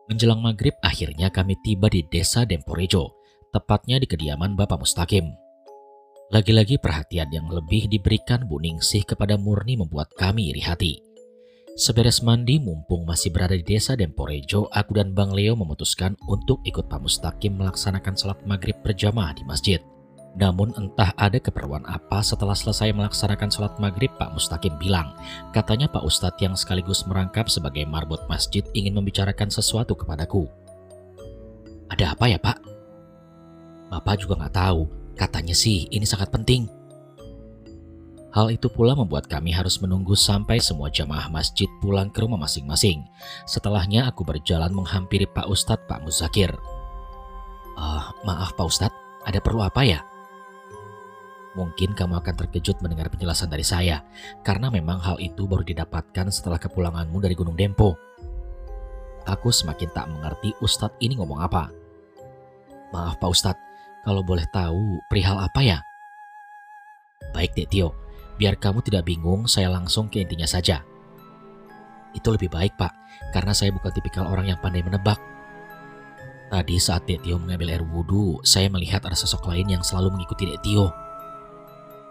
Menjelang maghrib akhirnya kami tiba di desa Demporejo, tepatnya di kediaman Bapak Mustaqim. Lagi-lagi perhatian yang lebih diberikan Bu Ningsih kepada Murni membuat kami iri hati. Seberes mandi mumpung masih berada di desa Demporejo, aku dan Bang Leo memutuskan untuk ikut Pak Mustaqim melaksanakan sholat maghrib berjamaah di masjid. Namun entah ada keperluan apa setelah selesai melaksanakan sholat maghrib, Pak Mustaqim bilang, katanya Pak Ustadz yang sekaligus merangkap sebagai marbot masjid ingin membicarakan sesuatu kepadaku. Ada apa ya Pak? Bapak juga nggak tahu, katanya sih ini sangat penting. Hal itu pula membuat kami harus menunggu sampai semua jamaah masjid pulang ke rumah masing-masing. Setelahnya aku berjalan menghampiri Pak Ustadz Pak Muzakir. Maaf Pak Ustadz, ada perlu apa ya? Mungkin kamu akan terkejut mendengar penjelasan dari saya, karena memang hal itu baru didapatkan setelah kepulanganmu dari Gunung Dempo. Aku semakin tak mengerti Ustadz ini ngomong apa. Maaf Pak Ustadz, kalau boleh tahu perihal apa ya? Baik Dek Tio, biar kamu tidak bingung, saya langsung ke intinya saja. Itu lebih baik Pak, karena saya bukan tipikal orang yang pandai menebak. Tadi saat Dek Tio mengambil air wudhu, saya melihat ada sosok lain yang selalu mengikuti Dek Tio.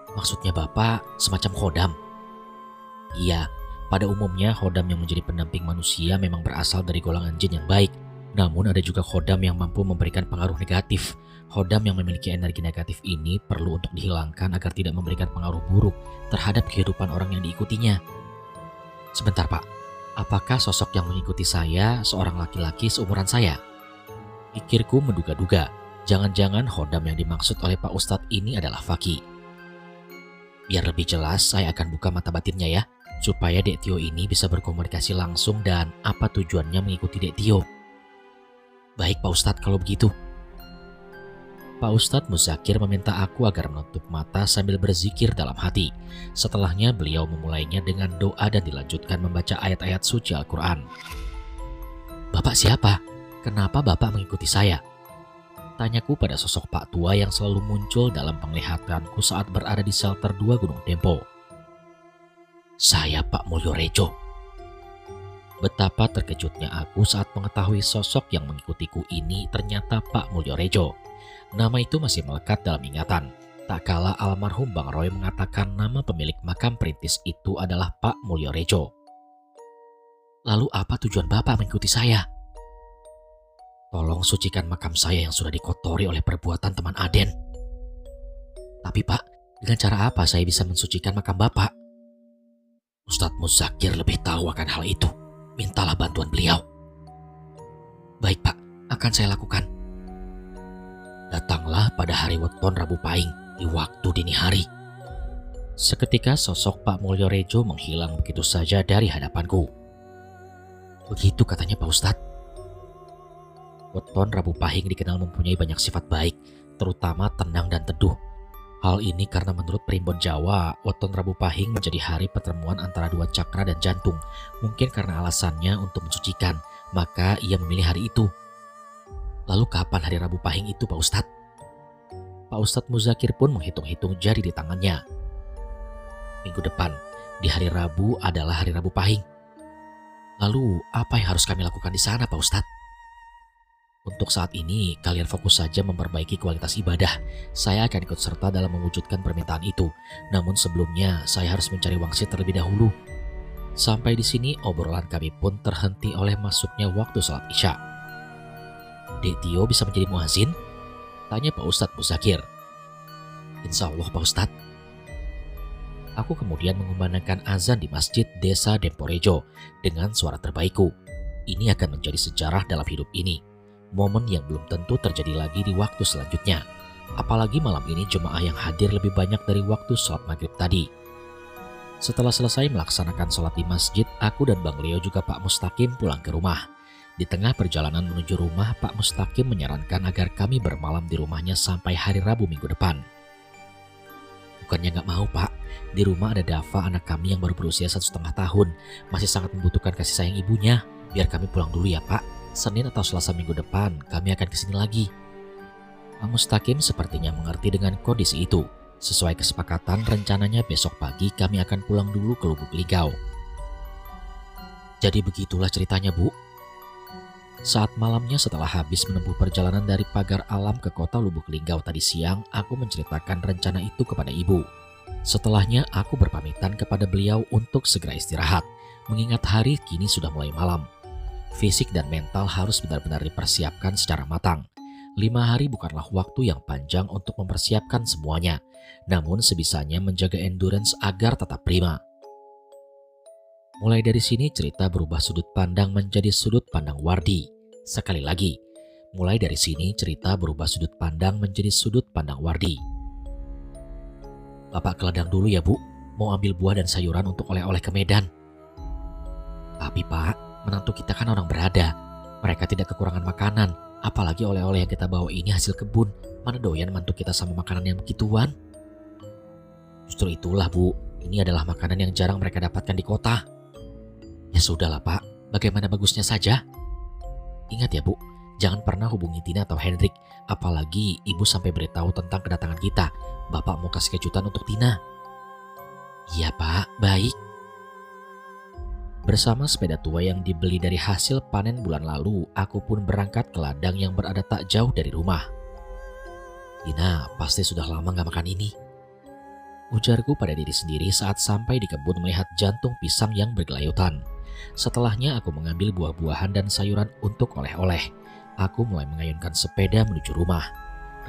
Maksudnya Bapak semacam khodam? Iya, pada umumnya khodam yang menjadi pendamping manusia memang berasal dari golongan jin yang baik. Namun ada juga khodam yang mampu memberikan pengaruh negatif. Khodam yang memiliki energi negatif ini perlu untuk dihilangkan agar tidak memberikan pengaruh buruk terhadap kehidupan orang yang diikutinya. Sebentar Pak, apakah sosok yang mengikuti saya seorang laki-laki seumuran saya? Pikirku menduga-duga, jangan-jangan khodam yang dimaksud oleh Pak Ustadz ini adalah Faki. Biar lebih jelas, saya akan buka mata batinnya ya, supaya Dek Tio ini bisa berkomunikasi langsung dan apa tujuannya mengikuti Dek Tio. Baik Pak Ustadz kalau begitu. Pak Ustadz Muzakir meminta aku agar menutup mata sambil berzikir dalam hati. Setelahnya beliau memulainya dengan doa dan dilanjutkan membaca ayat-ayat suci Al-Quran. Bapak siapa? Kenapa Bapak mengikuti saya? Tanyaku pada sosok Pak Tua yang selalu muncul dalam penglihatanku saat berada di shelter 2 Gunung Dempo. Saya Pak Mulyorejo. Betapa terkejutnya aku saat mengetahui sosok yang mengikutiku ini ternyata Pak Mulyorejo. Nama itu masih melekat dalam ingatan. Tak kala almarhum Bang Roy mengatakan nama pemilik makam perintis itu adalah Pak Mulyorejo. Lalu apa tujuan Bapak mengikuti saya? Tolong sucikan makam saya yang sudah dikotori oleh perbuatan teman Aden. Tapi Pak, dengan cara apa saya bisa mensucikan makam Bapak? Ustadz Muzakir lebih tahu akan hal itu. Mintalah bantuan beliau. Baik Pak, akan saya lakukan. Datanglah pada hari weton Rabu Pahing di waktu dini hari. Seketika sosok Pak Mulyorejo menghilang begitu saja dari hadapanku. Begitu katanya Pak Ustadz. Weton Rabu Pahing dikenal mempunyai banyak sifat baik, terutama tenang dan teduh. Hal ini karena menurut primbon Jawa, weton Rabu Pahing menjadi hari pertemuan antara dua cakra dan jantung. Mungkin karena alasannya untuk mensucikan, maka ia memilih hari itu. Lalu kapan hari Rabu Pahing itu Pak Ustadz? Pak Ustadz Muzakir pun menghitung-hitung jari di tangannya. Minggu depan, di hari Rabu adalah hari Rabu Pahing. Lalu apa yang harus kami lakukan di sana Pak Ustadz? Untuk saat ini, kalian fokus saja memperbaiki kualitas ibadah. Saya akan ikut serta dalam mewujudkan permintaan itu. Namun sebelumnya, saya harus mencari wangsit terlebih dahulu. Sampai di sini, obrolan kami pun terhenti oleh masuknya waktu sholat Isya. Dek Tio bisa menjadi muazin? Tanya Pak Ustadz Muzakir. Insya Allah Pak Ustadz. Aku kemudian mengumandangkan azan di masjid desa Demporejo dengan suara terbaikku. Ini akan menjadi sejarah dalam hidup ini. Momen yang belum tentu terjadi lagi di waktu selanjutnya. Apalagi malam ini jemaah yang hadir lebih banyak dari waktu sholat maghrib tadi. Setelah selesai melaksanakan sholat di masjid, aku dan Bang Leo juga Pak Mustaqim pulang ke rumah. Di tengah perjalanan menuju rumah, Pak Mustaqim menyarankan agar kami bermalam di rumahnya sampai hari Rabu minggu depan. Bukannya nggak mau Pak, di rumah ada Dava anak kami yang baru berusia 1,5 tahun. Masih sangat membutuhkan kasih sayang ibunya. Biar kami pulang dulu ya Pak. Senin atau Selasa minggu depan kami akan kesini lagi. Pak Mustaqim sepertinya mengerti dengan kondisi itu. Sesuai kesepakatan, rencananya besok pagi kami akan pulang dulu ke Lubuk Ligau. Jadi begitulah ceritanya Bu. Saat malamnya setelah habis menempuh perjalanan dari pagar alam ke kota Lubuk Linggau tadi siang, aku menceritakan rencana itu kepada ibu. Setelahnya aku berpamitan kepada beliau untuk segera istirahat, mengingat hari kini sudah mulai malam. Fisik dan mental harus benar-benar dipersiapkan secara matang. 5 hari bukanlah waktu yang panjang untuk mempersiapkan semuanya, namun sebisanya menjaga endurance agar tetap prima. Mulai dari sini cerita berubah sudut pandang menjadi sudut pandang Wardi. Sekali lagi, mulai dari sini cerita berubah sudut pandang menjadi sudut pandang Wardi. Bapak ke ladang dulu ya Bu, mau ambil buah dan sayuran untuk oleh-oleh ke Medan. Tapi Pak, menantu kita kan orang berada. Mereka tidak kekurangan makanan, apalagi oleh-oleh yang kita bawa ini hasil kebun. Mana doyan mantu kita sama makanan yang begituan? Justru itulah Bu, ini adalah makanan yang jarang mereka dapatkan di kota. Ya sudahlah Pak, bagaimana bagusnya saja. Ingat ya Bu, jangan pernah hubungi Tina atau Hendrik, apalagi ibu sampai beritahu tentang kedatangan kita. Bapak mau kasih kejutan untuk Tina. Iya Pak, baik. Bersama sepeda tua yang dibeli dari hasil panen bulan lalu, aku pun berangkat ke ladang yang berada tak jauh dari rumah. Tina pasti sudah lama gak makan ini, ujarku pada diri sendiri saat sampai di kebun melihat jantung pisang yang bergelayutan. Setelahnya aku mengambil buah-buahan dan sayuran untuk oleh-oleh. Aku mulai mengayunkan sepeda menuju rumah.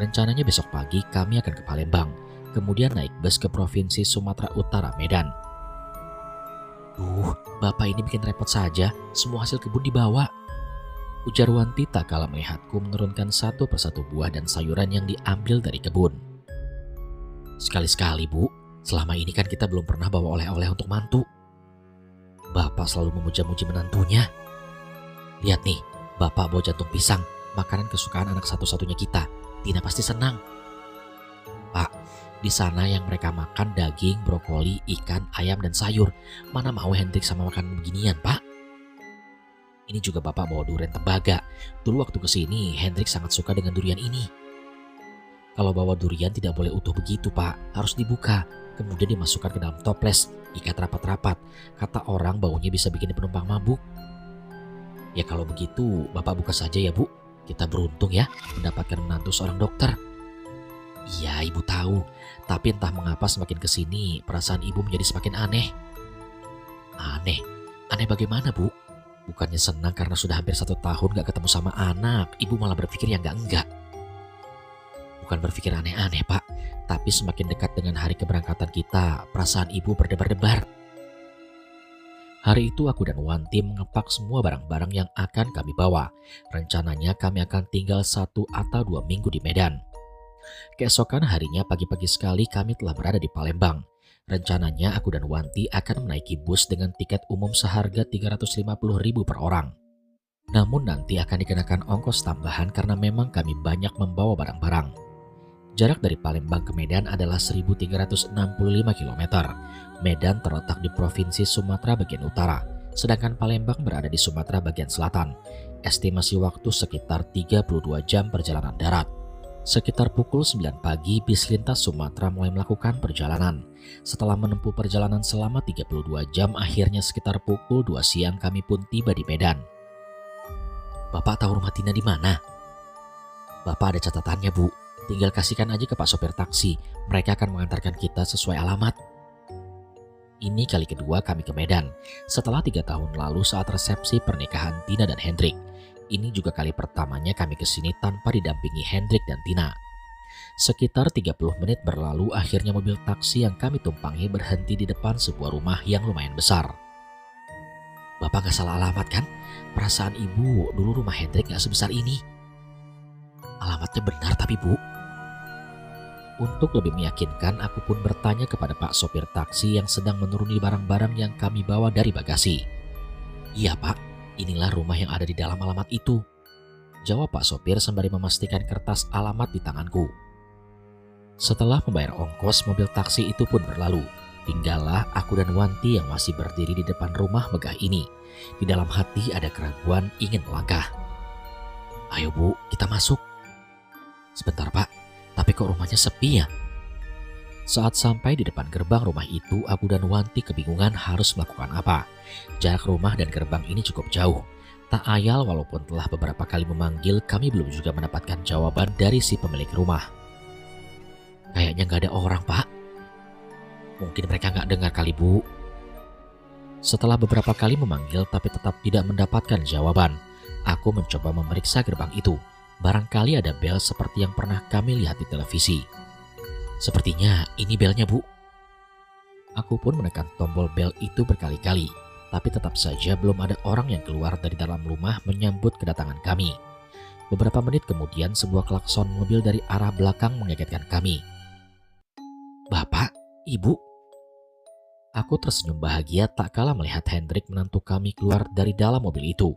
Rencananya besok pagi kami akan ke Palembang, kemudian naik bus ke Provinsi Sumatera Utara, Medan. Bapak ini bikin repot saja, semua hasil kebun dibawa. Ujar Wanti tak kalah melihatku menurunkan satu persatu buah dan sayuran yang diambil dari kebun. Sekali-sekali Bu, selama ini kan kita belum pernah bawa oleh-oleh untuk mantu. Bapak selalu memuja-muji menantunya. Lihat nih, Bapak bawa jantung pisang, makanan kesukaan anak satu-satunya kita. Tina pasti senang. Pak, di sana yang mereka makan daging, brokoli, ikan, ayam, dan sayur. Mana mau Hendrik sama makan beginian, Pak? Ini juga Bapak bawa durian tembaga. Dulu waktu kesini, Hendrik sangat suka dengan durian ini. Kalau bawa durian tidak boleh utuh begitu, Pak. Harus dibuka, kemudian dimasukkan ke dalam toples, ikat rapat-rapat. Kata orang baunya bisa bikin penumpang mabuk. Ya kalau begitu, Bapak buka saja ya Bu. Kita beruntung ya mendapatkan menantu seorang dokter. Iya, Ibu tahu. Tapi entah mengapa semakin kesini, perasaan Ibu menjadi semakin aneh. Aneh? Aneh bagaimana Bu? Bukannya senang karena sudah hampir 1 tahun gak ketemu sama anak, Ibu malah berpikir yang enggak. Bukan berpikir aneh-aneh Pak, tapi semakin dekat dengan hari keberangkatan kita, perasaan Ibu berdebar-debar. Hari itu aku dan Wanti mengepak semua barang-barang yang akan kami bawa. Rencananya kami akan tinggal 1 atau 2 minggu di Medan. Keesokan harinya pagi-pagi sekali kami telah berada di Palembang. Rencananya aku dan Wanti akan menaiki bus dengan tiket umum seharga 350.000 per orang. Namun nanti akan dikenakan ongkos tambahan karena memang kami banyak membawa barang-barang. Jarak dari Palembang ke Medan adalah 1.365 km. Medan terletak di Provinsi Sumatera bagian utara, sedangkan Palembang berada di Sumatera bagian selatan. Estimasi waktu sekitar 32 jam perjalanan darat. Sekitar pukul 9 pagi, bis lintas Sumatera mulai melakukan perjalanan. Setelah menempuh perjalanan selama 32 jam, akhirnya sekitar pukul 2 siang kami pun tiba di Medan. Bapak tahu rumah Tina di mana? Bapak ada catatannya Bu. Tinggal kasihkan aja ke Pak sopir taksi, mereka akan mengantarkan kita sesuai alamat. Ini kali kedua kami ke Medan, setelah 3 tahun lalu saat resepsi pernikahan Tina dan Hendrik. Ini juga kali pertamanya kami kesini tanpa didampingi Hendrik dan Tina. Sekitar 30 menit berlalu, akhirnya mobil taksi yang kami tumpangi berhenti di depan sebuah rumah yang lumayan besar. Bapak gak salah alamat kan? Perasaan Ibu, dulu rumah Hendrik gak sebesar ini. Alamatnya benar tapi Bu. Untuk lebih meyakinkan, aku pun bertanya kepada Pak sopir taksi yang sedang menuruni barang-barang yang kami bawa dari bagasi. Iya Pak, inilah rumah yang ada di dalam alamat itu, jawab Pak sopir sembari memastikan kertas alamat di tanganku. Setelah membayar ongkos, mobil taksi itu pun berlalu. Tinggallah aku dan Wanti yang masih berdiri di depan rumah megah ini. Di dalam hati ada keraguan ingin melangkah. Ayo Bu, kita masuk. Sebentar Pak, tapi kok rumahnya sepi ya? Saat sampai di depan gerbang rumah itu, aku dan Wanti kebingungan harus melakukan apa. Jarak rumah dan gerbang ini cukup jauh. Tak ayal walaupun telah beberapa kali memanggil, kami belum juga mendapatkan jawaban dari si pemilik rumah. Kayaknya nggak ada orang, Pak. Mungkin mereka nggak dengar kali, Bu. Setelah beberapa kali memanggil tapi tetap tidak mendapatkan jawaban, aku mencoba memeriksa gerbang itu. Barangkali ada bel seperti yang pernah kami lihat di televisi. Sepertinya ini belnya, Bu. Aku pun menekan tombol bel itu berkali-kali, tapi tetap saja belum ada orang yang keluar dari dalam rumah menyambut kedatangan kami. Beberapa menit kemudian sebuah klakson mobil dari arah belakang mengagetkan kami. Bapak, Ibu. Aku tersenyum bahagia tak kalah melihat Hendrik menantu kami keluar dari dalam mobil itu.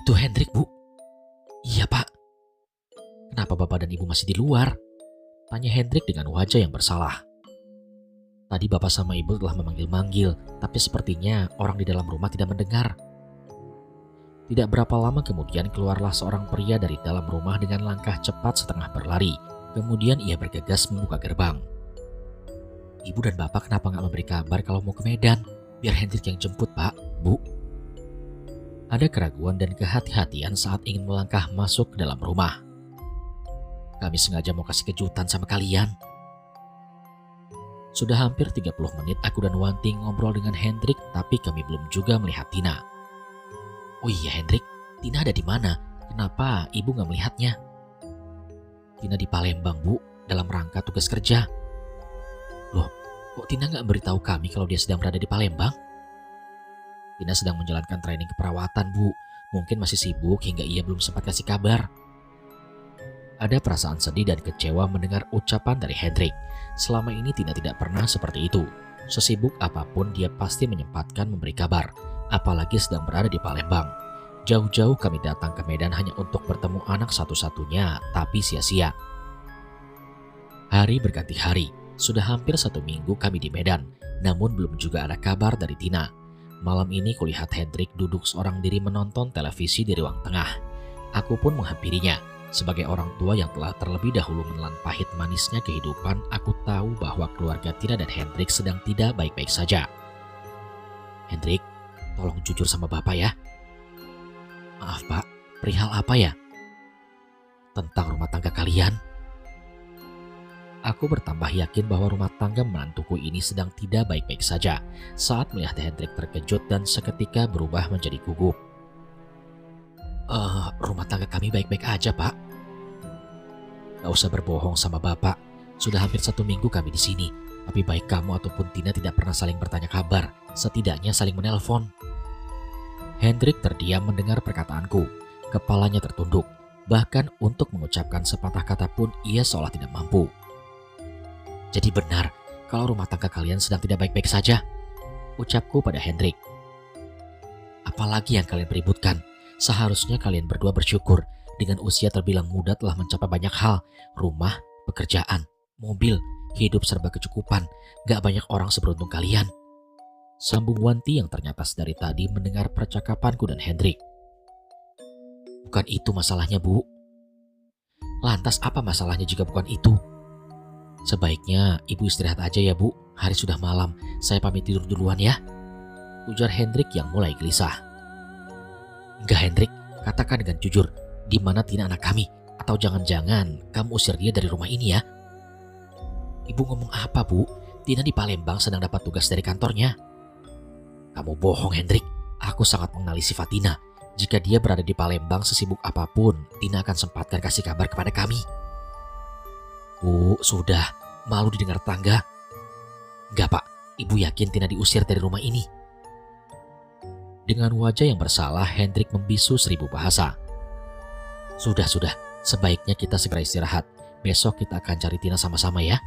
Itu Hendrik, Bu. Iya, Pak. Kenapa Bapak dan Ibu masih di luar? Tanya Hendrik dengan wajah yang bersalah. Tadi Bapak sama Ibu telah memanggil-manggil, tapi sepertinya orang di dalam rumah tidak mendengar. Tidak berapa lama kemudian keluarlah seorang pria dari dalam rumah dengan langkah cepat setengah berlari. Kemudian ia bergegas membuka gerbang. Ibu dan Bapak kenapa nggak memberi kabar kalau mau ke Medan? Biar Hendrik yang jemput, Pak, Bu. Ada keraguan dan kehati-hatian saat ingin melangkah masuk ke dalam rumah. Kami sengaja mau kasih kejutan sama kalian. Sudah hampir 30 menit aku dan Wanti ngobrol dengan Hendrik, tapi kami belum juga melihat Tina. Oh iya Hendrik, Tina ada di mana? Kenapa Ibu nggak melihatnya? Tina di Palembang, Bu, dalam rangka tugas kerja. Loh, kok Tina nggak beritahu kami kalau dia sedang berada di Palembang? Tina sedang menjalankan training keperawatan, Bu. Mungkin masih sibuk hingga ia belum sempat kasih kabar. Ada perasaan sedih dan kecewa mendengar ucapan dari Hendrik. Selama ini Tina tidak pernah seperti itu. Sesibuk apapun dia pasti menyempatkan memberi kabar, apalagi sedang berada di Palembang. Jauh-jauh kami datang ke Medan hanya untuk bertemu anak satu-satunya, tapi sia-sia. Hari berganti hari. Sudah hampir 1 minggu kami di Medan, namun belum juga ada kabar dari Tina. Malam ini kulihat Hendrik duduk seorang diri menonton televisi di ruang tengah. Aku pun menghampirinya. Sebagai orang tua yang telah terlebih dahulu menelan pahit manisnya kehidupan, aku tahu bahwa keluarga Tina dan Hendrik sedang tidak baik-baik saja. Hendrik, tolong jujur sama Bapak ya. Maaf Pak, perihal apa ya? Tentang rumah tangga kalian. Aku bertambah yakin bahwa rumah tangga menantuku ini sedang tidak baik-baik saja saat melihat Hendrik terkejut dan seketika berubah menjadi gugup. Rumah tangga kami baik-baik aja, Pak. Gak usah berbohong sama Bapak. Sudah hampir 1 minggu kami di sini, tapi baik kamu ataupun Tina tidak pernah saling bertanya kabar, setidaknya saling menelpon. Hendrik terdiam mendengar perkataanku. Kepalanya tertunduk. Bahkan untuk mengucapkan sepatah kata pun ia seolah tidak mampu. Jadi benar kalau rumah tangga kalian sedang tidak baik-baik saja, ucapku pada Hendrik. Apalagi yang kalian peributkan? Seharusnya kalian berdua bersyukur. Dengan usia terbilang muda telah mencapai banyak hal. Rumah, pekerjaan, mobil, hidup serba kecukupan. Gak banyak orang seberuntung kalian. Sambung Wanti yang ternyata dari tadi mendengar percakapanku dan Hendrik. Bukan itu masalahnya, Bu. Lantas apa masalahnya jika bukan itu? Sebaiknya Ibu istirahat aja ya, Bu. Hari sudah malam, saya pamit tidur duluan ya. Ujar Hendrik yang mulai gelisah. Enggak Hendrik, katakan dengan jujur, di mana Tina anak kami? Atau jangan-jangan kamu usir dia dari rumah ini ya? Ibu ngomong apa, Bu? Tina di Palembang sedang dapat tugas dari kantornya. Kamu bohong Hendrik, aku sangat mengenali sifat Tina. Jika dia berada di Palembang sesibuk apapun, Tina akan sempatkan kasih kabar kepada kami. Bu, sudah, malu didengar tangga. Enggak Pak, Ibu yakin Tina diusir dari rumah ini? Dengan wajah yang bersalah, Hendrik membisu 1000 bahasa. Sudah, sebaiknya kita segera istirahat. Besok kita akan cari Tina sama-sama ya.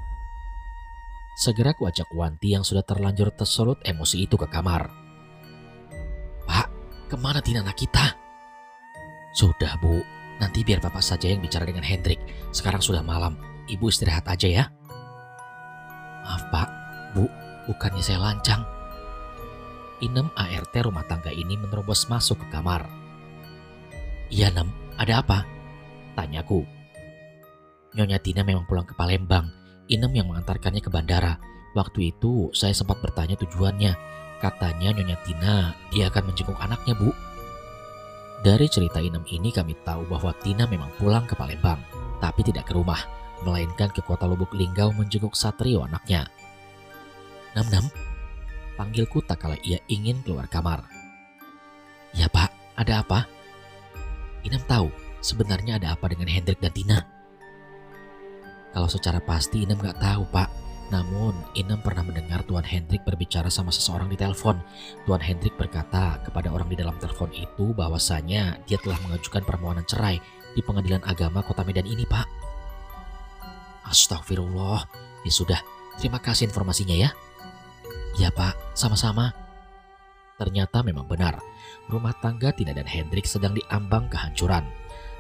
Segera kuajak Wanti yang sudah terlanjur tersulut emosi itu ke kamar. Pak, kemana Tina anak kita? Sudah Bu, nanti biar Bapak saja yang bicara dengan Hendrik. Sekarang sudah malam. Ibu istirahat aja ya. Maaf Pak, Bu, bukannya saya lancang. Inem ART rumah tangga ini menerobos masuk ke kamar. Iya Nem, ada apa? Tanyaku. Nyonya Tina memang pulang ke Palembang. Inem yang mengantarkannya ke bandara. Waktu itu saya sempat bertanya tujuannya. Katanya Nyonya Tina dia akan menjenguk anaknya Bu. Dari cerita Inem ini kami tahu bahwa Tina memang pulang ke Palembang, tapi tidak ke rumah, melainkan ke kota Lubuk Linggau menjenguk Satrio anaknya. "Nam-nam," panggilku tak kala ia ingin keluar kamar. "Ya Pak, ada apa?" "Inem tahu sebenarnya ada apa dengan Hendrik dan Tina?" "Kalau secara pasti Inem gak tahu Pak. Namun Inem pernah mendengar Tuan Hendrik berbicara sama seseorang di telepon. Tuan Hendrik berkata kepada orang di dalam telepon itu bahwasanya dia telah mengajukan permohonan cerai di Pengadilan Agama Kota Medan ini Pak." "Astagfirullah. Ya sudah, terima kasih informasinya ya." "Ya Pak, sama-sama." Ternyata memang benar, rumah tangga Tina dan Hendrik sedang diambang kehancuran.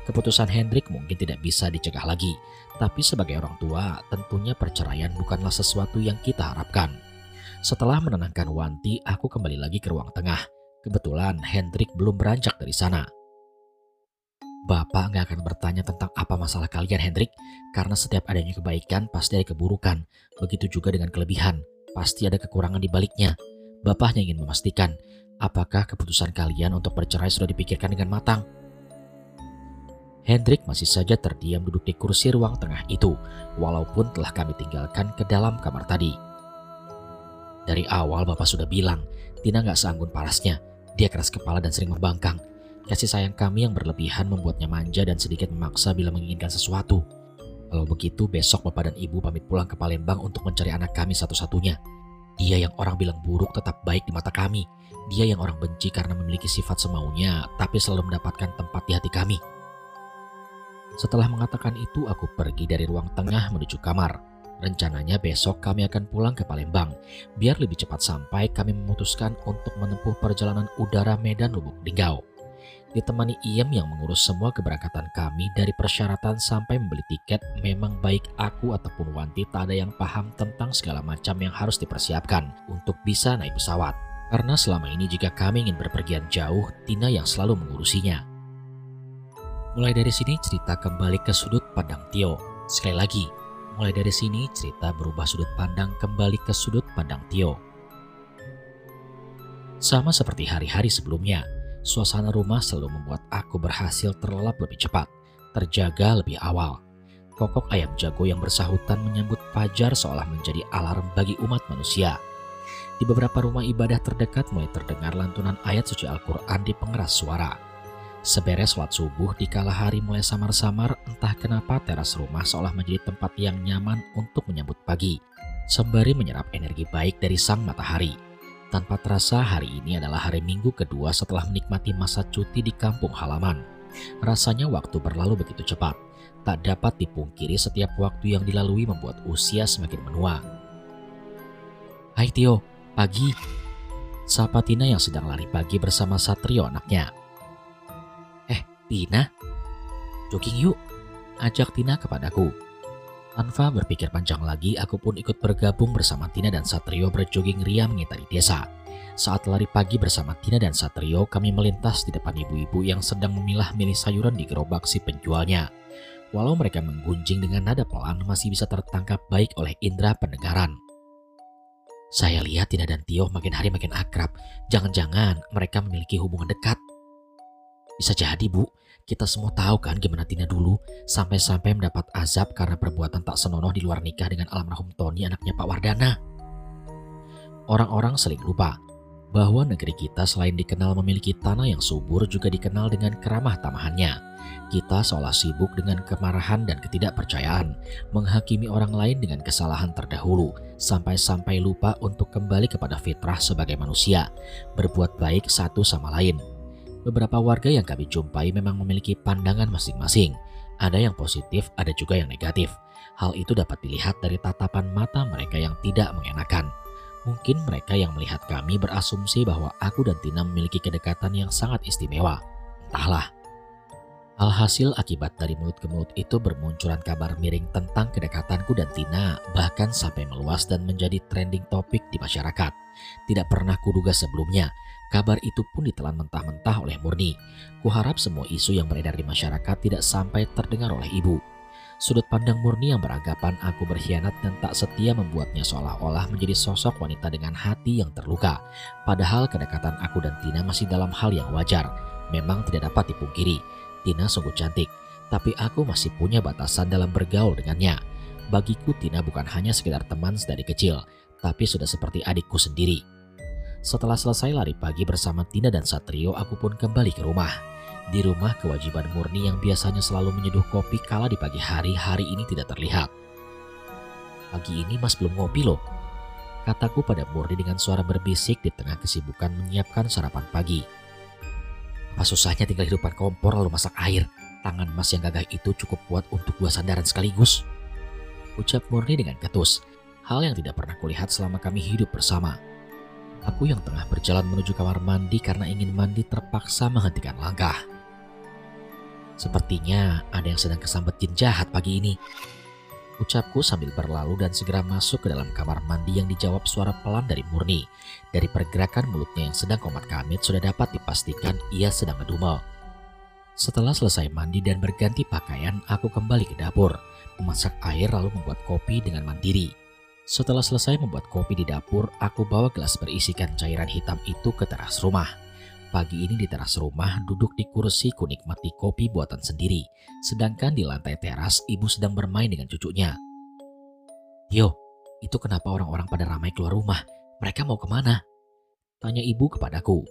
Keputusan Hendrik mungkin tidak bisa dicegah lagi, tapi sebagai orang tua tentunya perceraian bukanlah sesuatu yang kita harapkan. Setelah menenangkan Wanti, aku kembali lagi ke ruang tengah. Kebetulan Hendrik belum beranjak dari sana. "Bapak nggak akan bertanya tentang apa masalah kalian Hendrik, karena setiap adanya kebaikan pasti ada keburukan, begitu juga dengan kelebihan, pasti ada kekurangan di baliknya. Bapak hanya ingin memastikan, apakah keputusan kalian untuk bercerai sudah dipikirkan dengan matang?" Hendrik masih saja terdiam duduk di kursi ruang tengah itu, walaupun telah kami tinggalkan ke dalam kamar tadi. "Dari awal Bapak sudah bilang, Tina gak seanggun parasnya. Dia keras kepala dan sering membangkang. Kasih sayang kami yang berlebihan membuatnya manja dan sedikit memaksa bila menginginkan sesuatu. Kalau begitu besok Bapak dan Ibu pamit pulang ke Palembang untuk mencari anak kami satu-satunya. Dia yang orang bilang buruk tetap baik di mata kami. Dia yang orang benci karena memiliki sifat semaunya, tapi selalu mendapatkan tempat di hati kami." Setelah mengatakan itu, aku pergi dari ruang tengah menuju kamar. Rencananya besok kami akan pulang ke Palembang. Biar lebih cepat sampai, kami memutuskan untuk menempuh perjalanan udara Medan Lubuk Linggau. Ditemani Iem yang mengurus semua keberangkatan kami dari persyaratan sampai membeli tiket, memang baik aku ataupun Wanti tak ada yang paham tentang segala macam yang harus dipersiapkan untuk bisa naik pesawat. Karena selama ini jika kami ingin berpergian jauh, Tina yang selalu mengurusinya. Mulai dari sini cerita kembali ke sudut pandang Tio. Sekali lagi, mulai dari sini cerita berubah sudut pandang kembali ke sudut pandang Tio. Sama seperti hari-hari sebelumnya, suasana rumah selalu membuat aku berhasil terlelap lebih cepat, terjaga lebih awal. Kokok ayam jago yang bersahutan menyambut fajar seolah menjadi alarm bagi umat manusia. Di beberapa rumah ibadah terdekat mulai terdengar lantunan ayat suci Al-Quran di pengeras suara. Seberes sholat subuh di kala hari mulai samar-samar, entah kenapa teras rumah seolah menjadi tempat yang nyaman untuk menyambut pagi, sembari menyerap energi baik dari sang matahari. Tanpa terasa hari ini adalah hari Minggu kedua setelah menikmati masa cuti di kampung halaman. Rasanya waktu berlalu begitu cepat. Tak dapat dipungkiri setiap waktu yang dilalui membuat usia semakin menua. "Hai Tio, pagi," sapa Tina yang sedang lari pagi bersama Satrio anaknya. "Tina, jogging yuk," ajak Tina kepadaku. Tanpa berpikir panjang lagi, aku pun ikut bergabung bersama Tina dan Satrio berjogging ria mengitari desa. Saat lari pagi bersama Tina dan Satrio, kami melintas di depan ibu-ibu yang sedang memilah-milih sayuran di gerobak si penjualnya. Walau mereka menggunjing dengan nada pelan, masih bisa tertangkap baik oleh indera pendengaran. "Saya lihat Tina dan Tio makin hari makin akrab. Jangan-jangan mereka memiliki hubungan dekat." "Bisa jadi Bu, kita semua tahu kan gimana Tina dulu, sampai-sampai mendapat azab karena perbuatan tak senonoh di luar nikah dengan almarhum Tony anaknya Pak Wardana." Orang-orang sering lupa bahwa negeri kita selain dikenal memiliki tanah yang subur juga dikenal dengan keramah tamahannya. Kita seolah sibuk dengan kemarahan dan ketidakpercayaan, menghakimi orang lain dengan kesalahan terdahulu, sampai-sampai lupa untuk kembali kepada fitrah sebagai manusia, berbuat baik satu sama lain. Beberapa warga yang kami jumpai memang memiliki pandangan masing-masing. Ada yang positif, ada juga yang negatif. Hal itu dapat dilihat dari tatapan mata mereka yang tidak mengenakan. Mungkin mereka yang melihat kami berasumsi bahwa aku dan Tina memiliki kedekatan yang sangat istimewa. Entahlah. Alhasil akibat dari mulut ke mulut itu bermunculan kabar miring tentang kedekatanku dan Tina, bahkan sampai meluas dan menjadi trending topik di masyarakat. Tidak pernah kuduga sebelumnya, kabar itu pun ditelan mentah-mentah oleh Murni. Kuharap semua isu yang beredar di masyarakat tidak sampai terdengar oleh ibu. Sudut pandang Murni yang beranggapan aku berkhianat dan tak setia membuatnya seolah-olah menjadi sosok wanita dengan hati yang terluka. Padahal kedekatan aku dan Tina masih dalam hal yang wajar. Memang tidak dapat dipungkiri, Tina sungguh cantik, tapi aku masih punya batasan dalam bergaul dengannya. Bagiku Tina bukan hanya sekedar teman dari kecil, tapi sudah seperti adikku sendiri. Setelah selesai lari pagi bersama Tina dan Satrio, aku pun kembali ke rumah. Di rumah, kewajiban Murni yang biasanya selalu menyeduh kopi kala di pagi hari ini tidak terlihat. "Pagi ini Mas belum ngopi loh," kataku pada Murni dengan suara berbisik di tengah kesibukan menyiapkan sarapan pagi. "Apa susahnya tinggal hidupkan kompor lalu masak air? Tangan Mas yang gagah itu cukup kuat untuk 2 sandaran sekaligus," ucap Murni dengan ketus. Hal yang tidak pernah kulihat selama kami hidup bersama. Aku yang tengah berjalan menuju kamar mandi karena ingin mandi terpaksa menghentikan langkah. "Sepertinya ada yang sedang kesambet jin jahat pagi ini," ucapku sambil berlalu dan segera masuk ke dalam kamar mandi yang dijawab suara pelan dari Murni. Dari pergerakan mulutnya yang sedang komat-kamit sudah dapat dipastikan ia sedang ngedumel. Setelah selesai mandi dan berganti pakaian, aku kembali ke dapur, memasak air lalu membuat kopi dengan mandiri. Setelah selesai membuat kopi di dapur, aku bawa gelas berisikan cairan hitam itu ke teras rumah. Pagi ini di teras rumah duduk di kursiku nikmati kopi buatan sendiri, sedangkan di lantai teras ibu sedang bermain dengan cucunya. "Yo, itu kenapa orang-orang pada ramai keluar rumah? Mereka mau kemana?" tanya ibu kepadaku.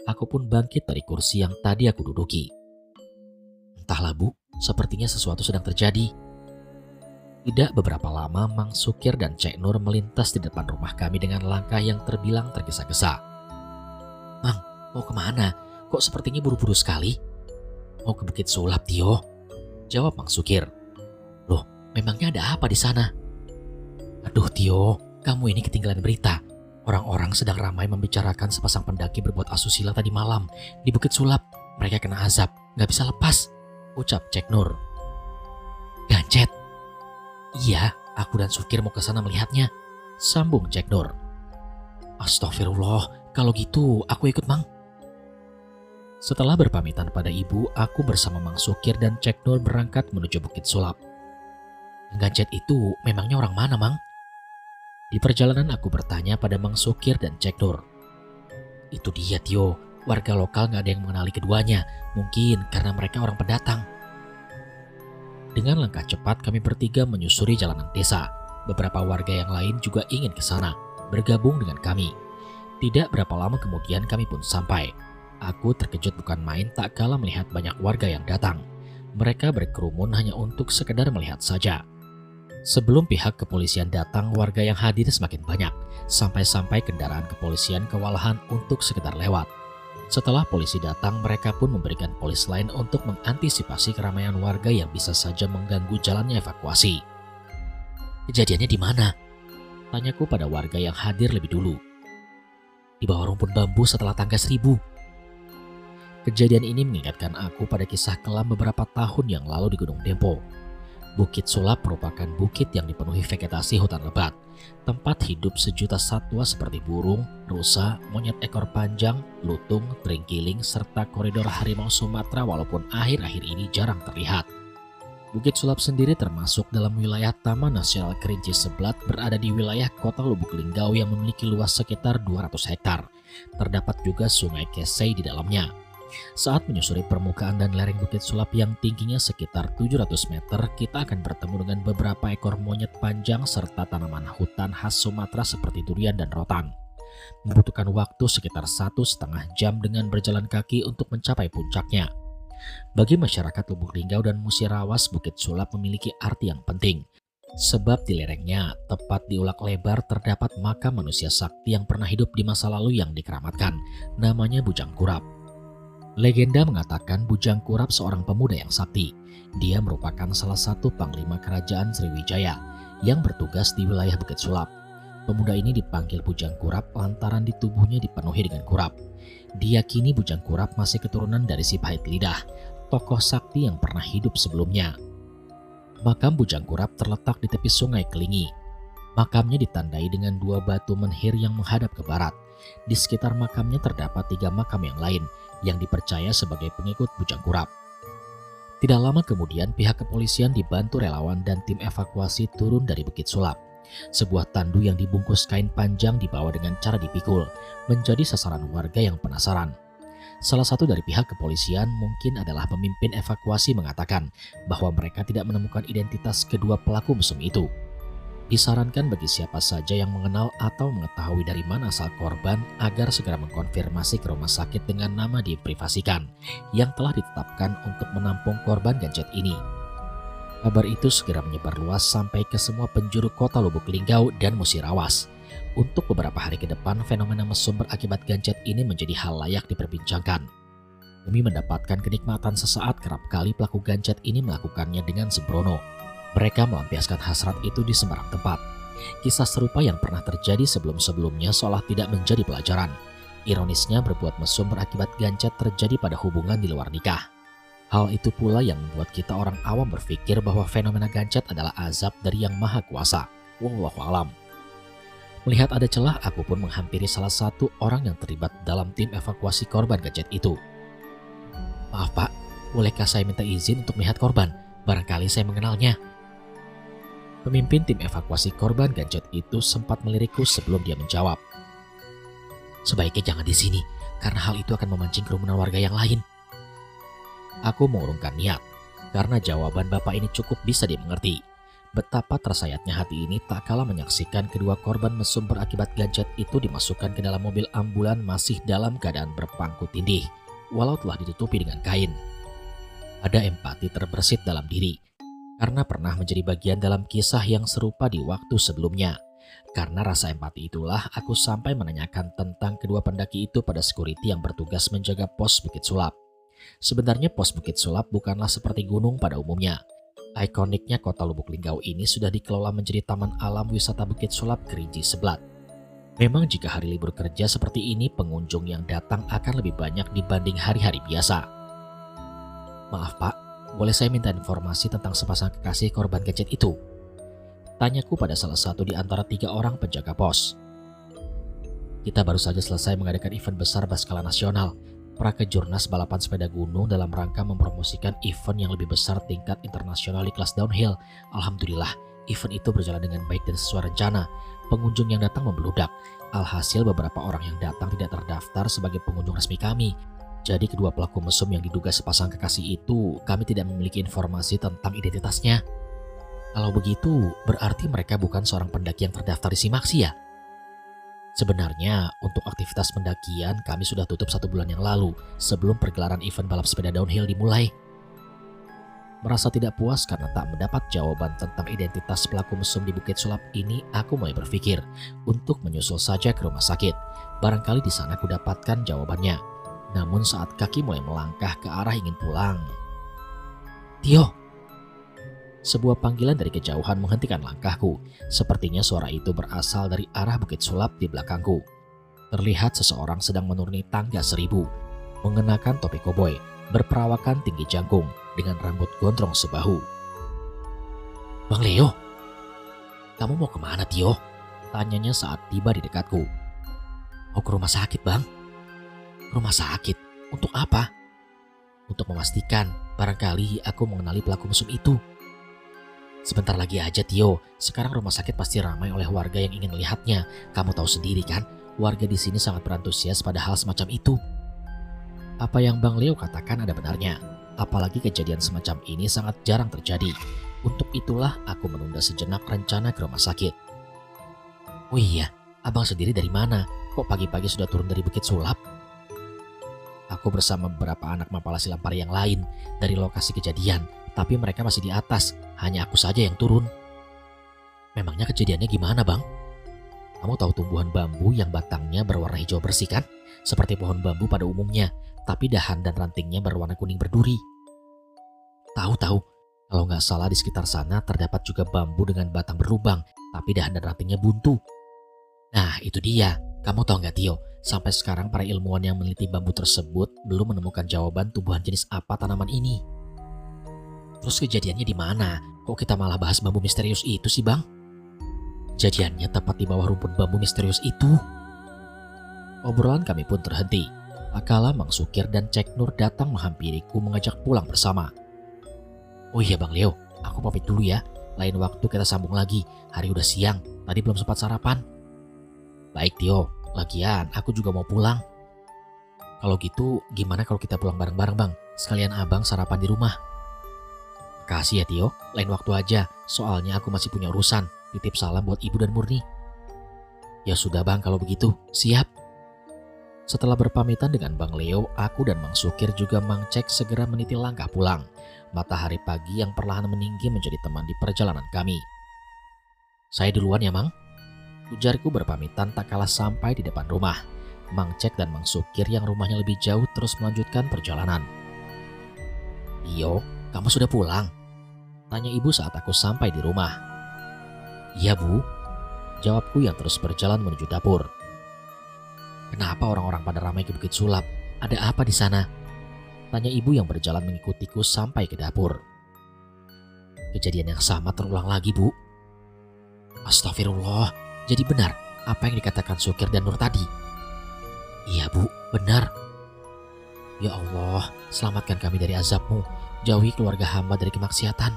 Aku pun bangkit dari kursi yang tadi aku duduki. "Entahlah Bu, sepertinya sesuatu sedang terjadi." Tidak beberapa lama, Mang Sukir dan Cek Nur melintas di depan rumah kami dengan langkah yang terbilang tergesa-gesa. "Mang, mau kemana? Kok sepertinya buru-buru sekali?" "Mau ke Bukit Sulap, Tio," jawab Mang Sukir. "Loh, memangnya ada apa di sana?" "Aduh Tio, kamu ini ketinggalan berita. Orang-orang sedang ramai membicarakan sepasang pendaki berbuat asusila tadi malam di Bukit Sulap. Mereka kena azab, gak bisa lepas," ucap Cek Nur. "Gancet?" "Iya, aku dan Sukir mau ke sana melihatnya," sambung Cek Nur. "Astagfirullah, kalau gitu aku ikut Mang." Setelah berpamitan pada ibu, aku bersama Mang Sukir dan Cek Nur berangkat menuju Bukit Sulap. "Gancet itu memangnya orang mana, Mang?" Di perjalanan aku bertanya pada Mang Sukir dan Cek Nur. "Itu dia Tio, warga lokal gak ada yang mengenali keduanya, mungkin karena mereka orang pendatang." Dengan langkah cepat kami bertiga menyusuri jalanan desa. Beberapa warga yang lain juga ingin ke sana, bergabung dengan kami. Tidak berapa lama kemudian kami pun sampai. Aku terkejut bukan main tak kala melihat banyak warga yang datang. Mereka berkerumun hanya untuk sekedar melihat saja. Sebelum pihak kepolisian datang, warga yang hadir semakin banyak, sampai-sampai kendaraan kepolisian kewalahan untuk sekedar lewat. Setelah polisi datang, mereka pun memberikan polis lain untuk mengantisipasi keramaian warga yang bisa saja mengganggu jalannya evakuasi. "Kejadiannya di mana?" tanyaku pada warga yang hadir lebih dulu. "Di bawah rumpun bambu setelah tangga 1000. Kejadian ini mengingatkan aku pada kisah kelam beberapa tahun yang lalu di Gunung Dempo. Bukit Sulap merupakan bukit yang dipenuhi vegetasi hutan lebat, tempat hidup sejuta satwa seperti burung, rusa, monyet ekor panjang, lutung, terenggiling, serta koridor harimau Sumatera walaupun akhir-akhir ini jarang terlihat. Bukit Sulap sendiri termasuk dalam wilayah Taman Nasional Kerinci Seblat, berada di wilayah Kota Lubuk Linggau yang memiliki luas sekitar 200 hektar. Terdapat juga Sungai Kesei di dalamnya. Saat menyusuri permukaan dan lereng Bukit Sulap yang tingginya sekitar 700 meter, kita akan bertemu dengan beberapa ekor monyet panjang serta tanaman hutan khas Sumatera seperti durian dan rotan. Membutuhkan waktu sekitar 1,5 jam dengan berjalan kaki untuk mencapai puncaknya. Bagi masyarakat Lubuk Linggau dan Musirawas, Bukit Sulap memiliki arti yang penting. Sebab di lerengnya, tepat di ulak lebar, terdapat makam manusia sakti yang pernah hidup di masa lalu yang dikeramatkan, namanya Bujang Kurap. Legenda mengatakan Bujang Kurap seorang pemuda yang sakti. Dia merupakan salah satu panglima kerajaan Sriwijaya yang bertugas di wilayah Bukit Sulap. Pemuda ini dipanggil Bujang Kurap lantaran di tubuhnya dipenuhi dengan kurap. Diyakini Bujang Kurap masih keturunan dari si Pahit Lidah, tokoh sakti yang pernah hidup sebelumnya. Makam Bujang Kurap terletak di tepi Sungai Kelingi. Makamnya ditandai dengan 2 batu menhir yang menghadap ke barat. Di sekitar makamnya terdapat 3 makam yang lain yang dipercaya sebagai pengikut Bujang Kurap. Tidak lama kemudian pihak kepolisian dibantu relawan dan tim evakuasi turun dari Bukit Sulap. Sebuah tandu yang dibungkus kain panjang dibawa dengan cara dipikul, menjadi sasaran warga yang penasaran. Salah satu dari pihak kepolisian, mungkin adalah pemimpin evakuasi, mengatakan bahwa mereka tidak menemukan identitas kedua pelaku mesum itu. Disarankan bagi siapa saja yang mengenal atau mengetahui dari mana asal korban agar segera mengkonfirmasi ke rumah sakit dengan nama diprivasikan yang telah ditetapkan untuk menampung korban gadget ini. Kabar itu segera menyebar luas sampai ke semua penjuru kota Lubuk Linggau dan Musirawas. Untuk beberapa hari ke depan, fenomena mesum berakibat gadget ini menjadi hal layak diperbincangkan. Demi mendapatkan kenikmatan sesaat, kerap kali pelaku gadget ini melakukannya dengan sembrono. Mereka melampiaskan hasrat itu di sembarang tempat. Kisah serupa yang pernah terjadi sebelum-sebelumnya seolah tidak menjadi pelajaran. Ironisnya, berbuat mesum berakibat gadget terjadi pada hubungan di luar nikah. Hal itu pula yang membuat kita orang awam berpikir bahwa fenomena gadget adalah azab dari Yang Maha Kuasa. Wallahu a'lam. Melihat ada celah, aku pun menghampiri salah satu orang yang terlibat dalam tim evakuasi korban gadget itu. Maaf Pak, bolehkah saya minta izin untuk melihat korban? Barangkali saya mengenalnya. Pemimpin tim evakuasi korban gadget itu sempat melirikku sebelum dia menjawab. Sebaiknya jangan di sini, karena hal itu akan memancing kerumunan warga yang lain. Aku mengurungkan niat, karena jawaban bapak ini cukup bisa dimengerti. Betapa tersayatnya hati ini tak kalah menyaksikan kedua korban mesum berakibat gadget itu dimasukkan ke dalam mobil ambulan masih dalam keadaan berpangku tindih, walau telah ditutupi dengan kain. Ada empati terbersit dalam diri, karena pernah menjadi bagian dalam kisah yang serupa di waktu sebelumnya. Karena rasa empati itulah aku sampai menanyakan tentang kedua pendaki itu pada security yang bertugas menjaga pos Bukit Sulap. Sebenarnya pos Bukit Sulap bukanlah seperti gunung pada umumnya. Ikoniknya kota Lubuk Linggau ini sudah dikelola menjadi taman alam wisata Bukit Sulap Kerinci Seblat. Memang jika hari libur kerja seperti ini, pengunjung yang datang akan lebih banyak dibanding hari-hari biasa. Maaf Pak, boleh saya minta informasi tentang sepasang kekasih korban gadget itu? Tanyaku pada salah satu di antara 3 orang penjaga pos. Kita baru saja selesai mengadakan event besar berskala nasional, Prakejurnas balapan sepeda gunung dalam rangka mempromosikan event yang lebih besar tingkat internasional di kelas downhill. Alhamdulillah, event itu berjalan dengan baik dan sesuai rencana. Pengunjung yang datang membludak. Alhasil beberapa orang yang datang tidak terdaftar sebagai pengunjung resmi kami. Jadi kedua pelaku mesum yang diduga sepasang kekasih itu, kami tidak memiliki informasi tentang identitasnya. Kalau begitu, berarti mereka bukan seorang pendaki yang terdaftar di Simaksi ya? Sebenarnya, untuk aktivitas pendakian kami sudah tutup 1 bulan yang lalu sebelum pergelaran event balap sepeda downhill dimulai. Merasa tidak puas karena tak mendapat jawaban tentang identitas pelaku mesum di Bukit Sulap ini, aku mulai berpikir untuk menyusul saja ke rumah sakit. Barangkali di sana aku dapatkan jawabannya. Namun saat kaki mulai melangkah ke arah ingin pulang, Tio! Sebuah panggilan dari kejauhan menghentikan langkahku. Sepertinya suara itu berasal dari arah Bukit Sulap di belakangku. Terlihat seseorang sedang menuruni tangga 1000, mengenakan topi koboi, berperawakan tinggi jangkung, dengan rambut gondrong sebahu. Bang Leo, kamu mau kemana Tio? Tanyanya saat tiba di dekatku. Mau ke rumah sakit bang. Rumah sakit? Untuk apa? Untuk memastikan barangkali aku mengenali pelaku mesum itu. Sebentar lagi aja Tio, sekarang rumah sakit pasti ramai oleh warga yang ingin melihatnya. Kamu tahu sendiri kan, warga di sini sangat berantusias pada hal semacam itu. Apa yang Bang Leo katakan ada benarnya, apalagi kejadian semacam ini sangat jarang terjadi. Untuk itulah aku menunda sejenak rencana ke rumah sakit. Oh iya, abang sendiri dari mana? Kok pagi-pagi sudah turun dari Bukit Sulap? Aku bersama beberapa anak Mapala Silampari yang lain dari lokasi kejadian, tapi mereka masih di atas, hanya aku saja yang turun. Memangnya kejadiannya gimana bang? Kamu tahu tumbuhan bambu yang batangnya berwarna hijau bersih kan? Seperti pohon bambu pada umumnya, tapi dahan dan rantingnya berwarna kuning berduri. Tahu-tahu, kalau nggak salah di sekitar sana terdapat juga bambu dengan batang berlubang, tapi dahan dan rantingnya buntu. Nah itu dia, kamu tahu nggak Tio? Sampai sekarang para ilmuwan yang meneliti bambu tersebut belum menemukan jawaban tumbuhan jenis apa tanaman ini. Terus kejadiannya di mana? Kok kita malah bahas bambu misterius itu sih bang? Kejadiannya tepat di bawah rumput bambu misterius itu. Obrolan kami pun terhenti. Tak kala Mang Sukir dan Cek Nur datang menghampiriku mengajak pulang bersama. Oh iya Bang Leo, aku pamit dulu ya. Lain waktu kita sambung lagi. Hari udah siang, tadi belum sempat sarapan. Baik Tio, lagian aku juga mau pulang. Kalau gitu gimana kalau kita pulang bareng-bareng bang? Sekalian abang sarapan di rumah. Kasih ya Tio, lain waktu aja. Soalnya aku masih punya urusan. Titip salam buat Ibu dan Murni. Ya sudah bang kalau begitu, siap. Setelah berpamitan dengan Bang Leo, aku dan Mang Sukir juga Mang Cek segera meniti langkah pulang. Matahari pagi yang perlahan meninggi menjadi teman di perjalanan kami. Saya duluan ya Mang. Ujarku berpamitan tak kalah sampai di depan rumah. Mang Cek dan Mang Sukir yang rumahnya lebih jauh terus melanjutkan perjalanan. Iyo, kamu sudah pulang? Tanya ibu saat aku sampai di rumah. Iya bu, jawabku yang terus berjalan menuju dapur. Kenapa orang-orang pada ramai ke Bukit Sulap? Ada apa di sana? Tanya ibu yang berjalan mengikutiku sampai ke dapur. Kejadian yang sama terulang lagi bu. Astagfirullah, jadi benar apa yang dikatakan Sukir dan Nur tadi? Iya bu, benar. Ya Allah, selamatkan kami dari azab-Mu, jauhi keluarga hamba dari kemaksiatan.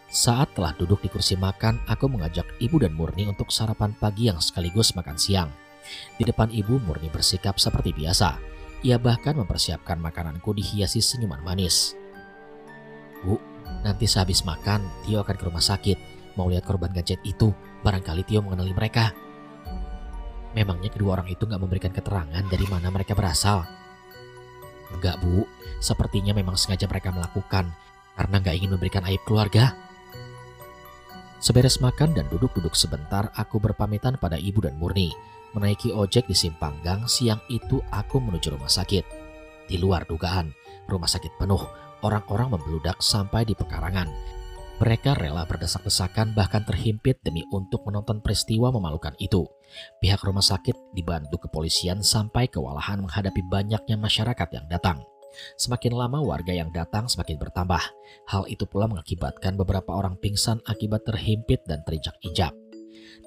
Saat telah duduk di kursi makan, aku mengajak Ibu dan Murni untuk sarapan pagi yang sekaligus makan siang. Di depan Ibu, Murni bersikap seperti biasa. Ia bahkan mempersiapkan makananku dihiasi senyuman manis. Bu, nanti sehabis makan, Tio akan ke rumah sakit. Mau lihat korban gadget itu, barangkali Tio mengenali mereka. Memangnya kedua orang itu gak memberikan keterangan dari mana mereka berasal? Enggak bu, sepertinya memang sengaja mereka melakukan karena gak ingin memberikan aib keluarga. Seberes makan dan duduk-duduk sebentar, aku berpamitan pada Ibu dan Murni. Menaiki ojek di Simpang Gang, siang itu aku menuju rumah sakit. Di luar dugaan, rumah sakit penuh, orang-orang membeludak sampai di pekarangan. Mereka rela berdesak-desakan bahkan terhimpit demi untuk menonton peristiwa memalukan itu. Pihak rumah sakit dibantu kepolisian sampai kewalahan menghadapi banyaknya masyarakat yang datang. Semakin lama warga yang datang semakin bertambah. Hal itu pula mengakibatkan beberapa orang pingsan akibat terhimpit dan terinjak-injak.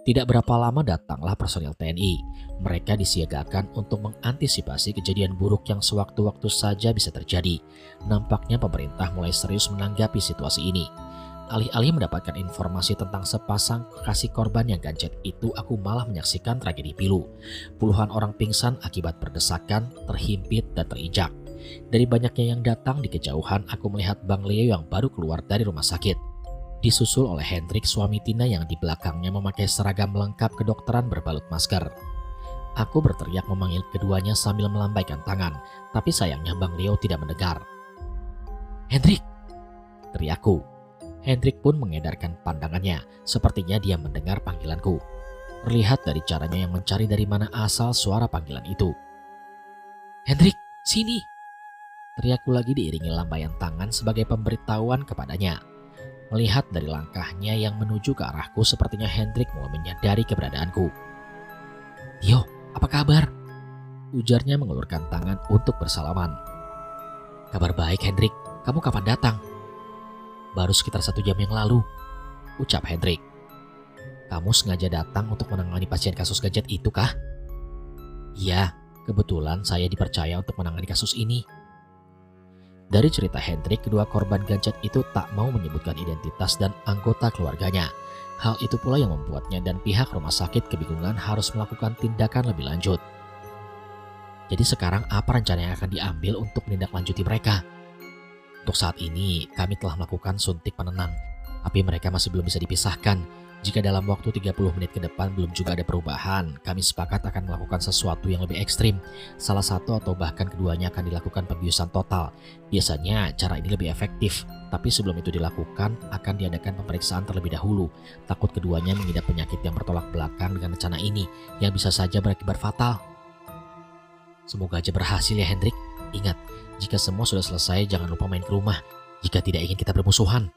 Tidak berapa lama datanglah personil TNI. Mereka disiagakan untuk mengantisipasi kejadian buruk yang sewaktu-waktu saja bisa terjadi. Nampaknya pemerintah mulai serius menanggapi situasi ini. Alih-alih mendapatkan informasi tentang sepasang kekasih korban yang gadget itu, aku malah menyaksikan tragedi pilu. Puluhan orang pingsan akibat berdesakan, terhimpit, dan terinjak. Dari banyaknya yang datang di kejauhan, aku melihat Bang Leo yang baru keluar dari rumah sakit. Disusul oleh Hendrik, suami Tina yang di belakangnya memakai seragam lengkap kedokteran berbalut masker. Aku berteriak memanggil keduanya sambil melambaikan tangan, tapi sayangnya Bang Leo tidak mendengar. Hendrik! Teriakku. Hendrik pun mengedarkan pandangannya, sepertinya dia mendengar panggilanku. Terlihat dari caranya yang mencari dari mana asal suara panggilan itu. Hendrik, sini! Teriakku lagi diiringi lambaian tangan sebagai pemberitahuan kepadanya. Melihat dari langkahnya yang menuju ke arahku, sepertinya Hendrik mulai menyadari keberadaanku. Tio, apa kabar? Ujarnya mengulurkan tangan untuk bersalaman. Kabar baik Hendrik, kamu kapan datang? Baru sekitar 1 jam yang lalu, ucap Hendrik. Kamu sengaja datang untuk menangani pasien kasus gadget itu kah? Iya, kebetulan saya dipercaya untuk menangani kasus ini. Dari cerita Hendrik, kedua korban gadget itu tak mau menyebutkan identitas dan anggota keluarganya. Hal itu pula yang membuatnya dan pihak rumah sakit kebingungan harus melakukan tindakan lebih lanjut. Jadi sekarang apa rencana yang akan diambil untuk menindaklanjuti mereka? Untuk saat ini kami telah melakukan suntik penenang, tapi mereka masih belum bisa dipisahkan. Jika dalam waktu 30 menit ke depan belum juga ada perubahan, kami sepakat akan melakukan sesuatu yang lebih ekstrim. Salah satu atau bahkan keduanya akan dilakukan pembiusan total. Biasanya cara ini lebih efektif, tapi sebelum itu dilakukan akan diadakan pemeriksaan terlebih dahulu. Takut keduanya mengidap penyakit yang bertolak belakang dengan rencana ini, yang bisa saja berakibat fatal. Semoga aja berhasil ya Hendrik. Ingat, jika semua sudah selesai jangan lupa main ke rumah, jika tidak ingin kita bermusuhan.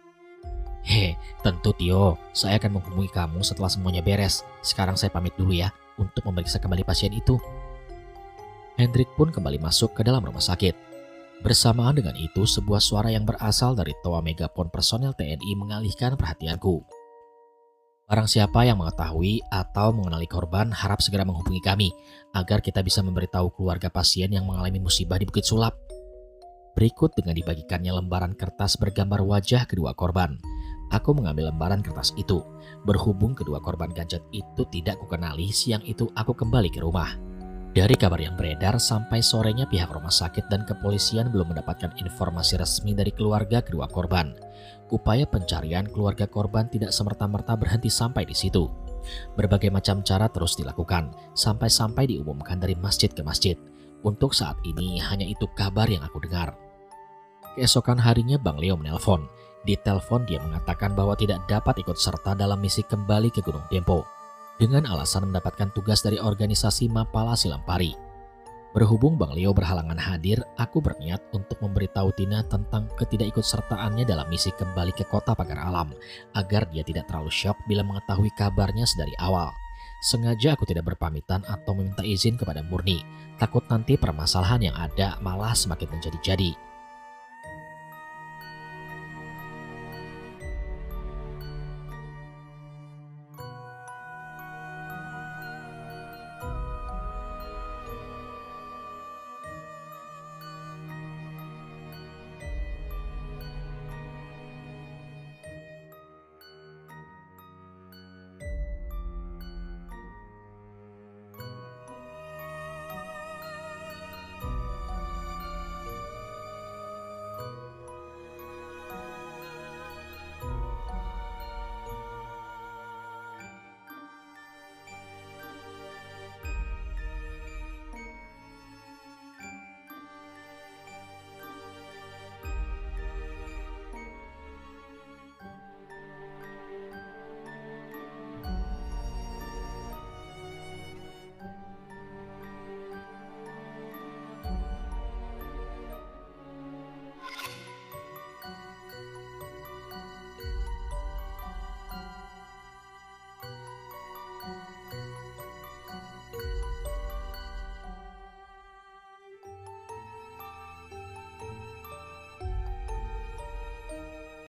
Tentu Tio, saya akan menghubungi kamu setelah semuanya beres. Sekarang saya pamit dulu ya, untuk memeriksa kembali pasien itu. Hendrik pun kembali masuk ke dalam rumah sakit. Bersamaan dengan itu, sebuah suara yang berasal dari toa megapon personel TNI mengalihkan perhatianku. Barang siapa yang mengetahui atau mengenali korban harap segera menghubungi kami, agar kita bisa memberitahu keluarga pasien yang mengalami musibah di Bukit Sulap. Berikut dengan dibagikannya lembaran kertas bergambar wajah kedua korban. Aku mengambil lembaran kertas itu. Berhubung kedua korban gadget itu tidak kukenali, siang itu aku kembali ke rumah. Dari kabar yang beredar, sampai sorenya pihak rumah sakit dan kepolisian belum mendapatkan informasi resmi dari keluarga kedua korban. Upaya pencarian keluarga korban tidak semerta-merta berhenti sampai di situ. Berbagai macam cara terus dilakukan, sampai-sampai diumumkan dari masjid ke masjid. Untuk saat ini, hanya itu kabar yang aku dengar. Keesokan harinya Bang Leo menelpon. Di telepon dia mengatakan bahwa tidak dapat ikut serta dalam misi kembali ke Gunung Dempo, dengan alasan mendapatkan tugas dari organisasi Mapala Silampari. Berhubung Bang Leo berhalangan hadir, aku berniat untuk memberitahu Tina tentang ketidakikutsertaannya dalam misi kembali ke kota Pagar Alam, agar dia tidak terlalu syok bila mengetahui kabarnya sedari awal. Sengaja aku tidak berpamitan atau meminta izin kepada Murni, takut nanti permasalahan yang ada malah semakin menjadi-jadi.